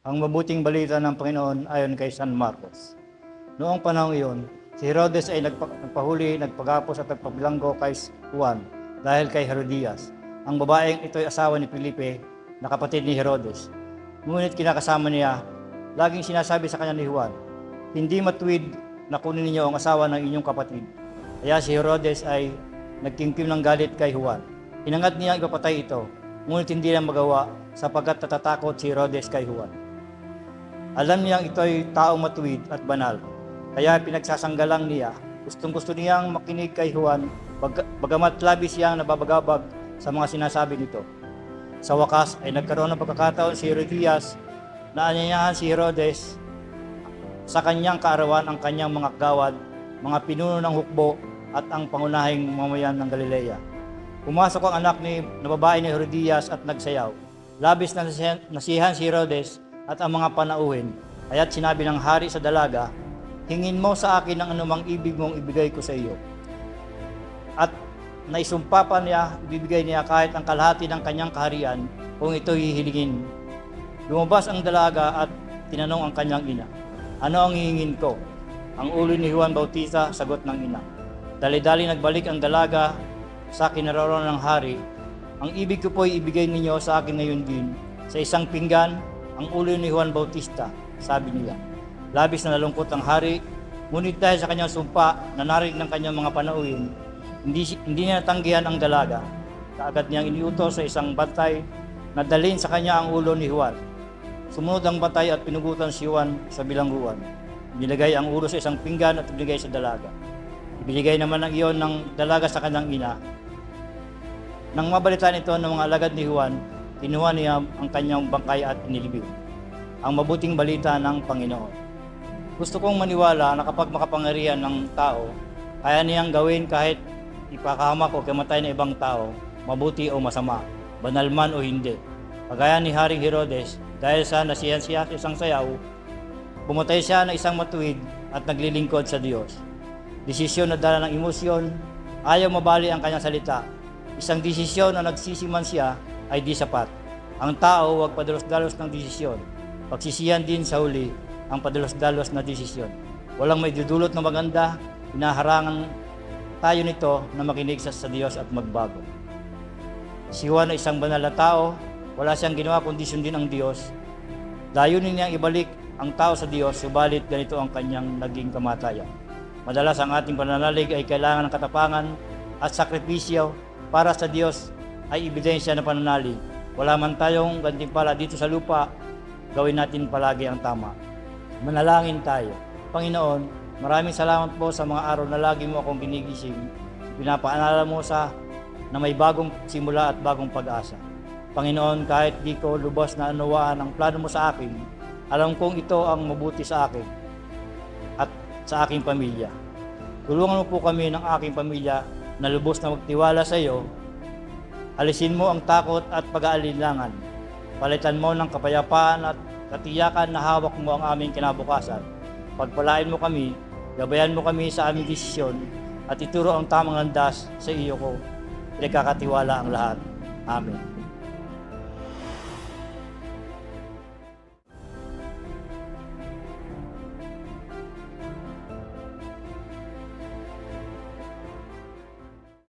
Ang mabuting balita ng Panginoon ayon kay San Marcos. Noong panahon iyon, si Herodes ay nagpahuli, nagpagapos at nagpabilanggo kay Juan dahil kay Herodias. Ang babaeng ito ay asawa ni Felipe na kapatid ni Herodes. Ngunit kinakasama niya, laging sinasabi sa kanya ni Juan, "Hindi matuwid na kunin ninyo ang asawa ng inyong kapatid." Kaya si Herodes ay nagkimkim ng galit kay Juan. Hinangad niya ipapatay ito, ngunit hindi na magawa sapagkat natatakot si Herodes kay Juan. Alam niyang ito ay taong matuwid at banal, kaya pinagsasanggalang niya. Gustong-gusto niyang makinig kay Juan, bagamat labis siyang nababagabag sa mga sinasabi nito. Sa wakas ay nagkaroon ng pagkakataon si Herodias na anyayahan si Herodes sa kanyang kaarawan ang kanyang mga kagawad, mga pinuno ng hukbo at ang pangunahing mamayan ng Galilea. Pumasok ang anak na babae ni Herodias at nagsayaw. Labis na nasiyahan si Herodes at ang mga panauhin, kaya't sinabi ng hari sa dalaga, "Hingin mo sa akin ang anumang ibig mong ibigay ko sa iyo." At naisumpa pa niya, ibibigay niya kahit ang kalahati ng kanyang kaharian kung ito hihilingin. Lumabas ang dalaga at tinanong ang kanyang ina, "Ano ang hihingin ko?" "Ang ulo ni Juan Bautista," sagot ng ina. Dali-dali nagbalik ang dalaga sa kinaroroonan ng hari. "Ang ibig ko po ay ibigay ninyo sa akin ngayon din, sa isang pinggan, ang ulo ni Juan Bautista," sabi niya. Labis na nalungkot ang hari, ngunit dahil sa kanyang sumpa na narinig ng kanyang mga panauhin, hindi niya natanggihan ang dalaga. Kaagad niyang iniutos sa isang bantay na dalhin sa kanya ang ulo ni Juan. Sumunod ang bantay at pinugutan si Juan sa bilangguan. Nilagay ang ulo sa isang pinggan at ibinigay sa dalaga. Ibinigay naman ng iyon ng dalaga sa kanyang ina. Nang mabalitaan ito ng mga alagad ni Juan, kinuha niya ang kanyang bangkay at inilibing. Ang mabuting balita ng Panginoon. Gusto kong maniwala na kapag makapangyarihan ng tao, kaya niyang gawin kahit ipakahamak o kamatay ng ibang tao, mabuti o masama, banal man o hindi. Kagaya ni Haring Herodes, dahil sa nasiyahan siya sa isang sayaw, pumatay siya ng isang matuwid at naglilingkod sa Diyos. Desisyon na dala ng emosyon, ayaw mabali ang kanyang salita. Isang desisyon na nagsisiman siya ay di sapat. Ang tao huwag padalos-dalos ng desisyon. Pagsisihan din sa huli ang padalos-dalos na desisyon. Walang may dudulot na maganda, hinaharangan tayo nito na makinig sa Diyos at magbago. Si Juan ay isang banal na tao, wala siyang ginawa kundi sundin ang Diyos. Layunin niyang ibalik ang tao sa Diyos, subalit ganito ang kanyang naging kamatayan. Madalas ang ating pananalig ay kailangan ng katapangan at sakripisyo para sa Diyos ay ebidensya na pananalig. Wala man tayong gantimpala dito sa lupa, gawin natin palagi ang tama. Manalangin tayo. Panginoon, maraming salamat po sa mga araw na lagi mo akong ginigising. Pinapaalala mo na may bagong simula at bagong pag-asa. Panginoon, kahit di ko lubos na unawaan ang plano mo sa akin, alam kong ito ang mabuti sa akin at sa aking pamilya. Tulungan mo po kami ng aking pamilya na lubos na magtiwala sa iyo. Alisin mo ang takot at pag-aalinlangan. Palitan mo ng kapayapaan at katiyakan na hawak mo ang aming kinabukasan. Pagpalain mo kami, gabayan mo kami sa aming desisyon at ituro ang tamang landas sa iyo ko. Pinagkakatiwala ang lahat. Amen.